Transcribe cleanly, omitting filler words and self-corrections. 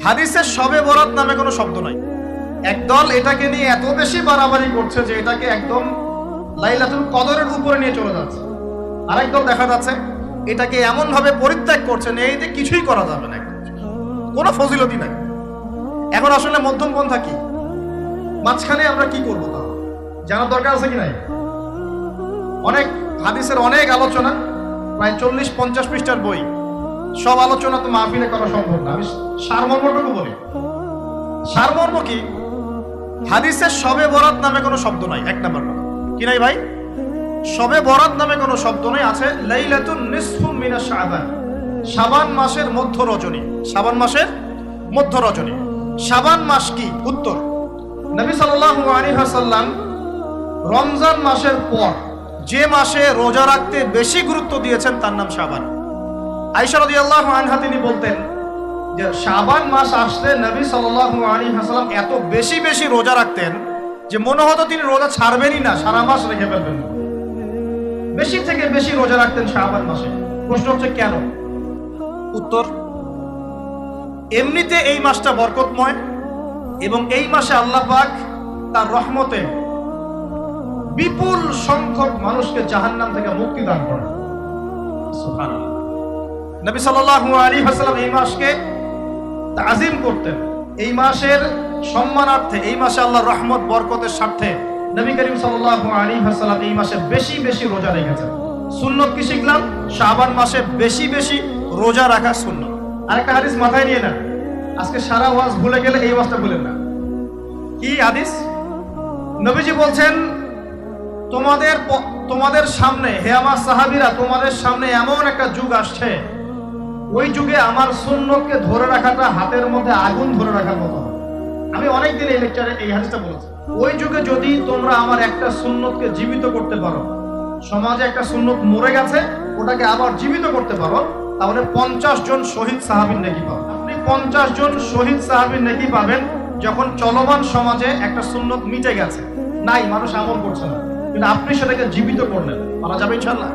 হাদিসের শবে বরাত নামে কোনো শব্দ নাই। একদল এটাকে নিয়ে এত বেশি বাড়াবাড়ি করছে যে এটাকে একদম লাইলাতুল কদরের উপরে নিয়ে চলে যাচ্ছে। আরেকদল দেখা যাচ্ছে এটাকে এমন ভাবে পরিত্যাগ করছে এই যে কিছুই করা যাবে না, কোনো ফজিলতি নাই। এখন আসলে মধ্যম পন্থা কি, মাঝখানে আমরা কি করবো তা জানার দরকার আছে কি নাই? অনেক হাদিসের অনেক আলোচনা, প্রায় 40-50 পৃষ্ঠার বই, সব আলোচনা তো মাহফিলে করা সম্ভব না। আমি সারমর্মটুকু বলি। সারমর্ম কি? হাদিসের শবে বরাত নামে কোনো শব্দ নাই। এক নাম্বার কথা কি নাই ভাই? শবে বরাত নামে কোনো শব্দ নেই। আছে লাইলাতুন নিসফু মিনাশ শাবান, শাবান মাসের মধ্য রজনী। শাবান মাসের মধ্য রজনী। শাবান মাস কি? উত্তর, নবী সাল্লাল্লাহু আলাইহি ওয়াসাল্লাম রমজান মাসের পর যে মাসে রোজা রাখতে বেশি গুরুত্ব দিয়েছেন তার নাম শাবান। আয়েশা রাদিয়াল্লাহু আনহা তিনি বলতেন যে শাবান মাস আসলে নবী সাল্লাল্লাহু আলাইহি ওয়াসাল্লাম এত বেশি বেশি রোজা রাখতেন যে মনে হতো তিনি রোজা ছাড়বেনই না, সারা মাস রেখে ফেলবেন। বেশি থেকে বেশি রোজা রাখতেন শাবান মাসে। প্রশ্ন হচ্ছে কেন? উত্তর, এমনিতে এই মাসটা বরকতময় এবং এই মাসে আল্লাহ পাক তার রহমতে বিপুল সংখ্যক মানুষকে জাহান্নাম থেকে মুক্তি দান করেন। সুবহানাল্লাহ। নবী সাল্লাল্লাহু আলাইহি ওয়াসাল্লাম এই মাসকে তাজিম করতেন। এই মাসের সম্মানার্থে, এই মাসে আল্লাহর রহমত বরকতের স্বার্থে নবী করিম সাল্লাল্লাহু আলাইহি ওয়াসাল্লাম এই মাসে বেশি বেশি রোজা রেখেছেন। সুন্নত কি শিখলাম? শাবান মাসে বেশি বেশি রোজা রাখা সুন্নত। আরেকটা হাদিস মাথায় নিয়ে না, আজকে সারা ওয়াজ ভুলে গেলে এই ওয়াজটা ভুলেন না। কি হাদিস? নবীজি বলছেন তোমাদের সামনে, হে আমার সাহাবীরা, তোমাদের সামনে এমন একটা যুগ আসছে, ওই যুগে আমার সুন্নতকে ধরে রাখাটা হাতের মধ্যে আগুন ধরে রাখার মতো। আমি অনেকদিন এই লেকচারে এই হাদিসটা বলেছি। ওই যুগে যদি তোমরা আমার একটা সুন্নতকে জীবিত করতে পারো, সমাজে একটা সুন্নত মরে গেছে ওটাকে আবার জীবিত করতে পারো, তাহলে 50 জন শহীদ সাহাবীর নেকি পাবেন। আপনি 50 জন শহীদ সাহাবীর নেকি পাবেন যখন চলমান সমাজে একটা সুন্নত মিটে গেছে, নাই, মানুষ আমল করছে না, কিন্তু আপনি সেটাকে জীবিত করলেন। পারা যাবে ইনশাআল্লাহ।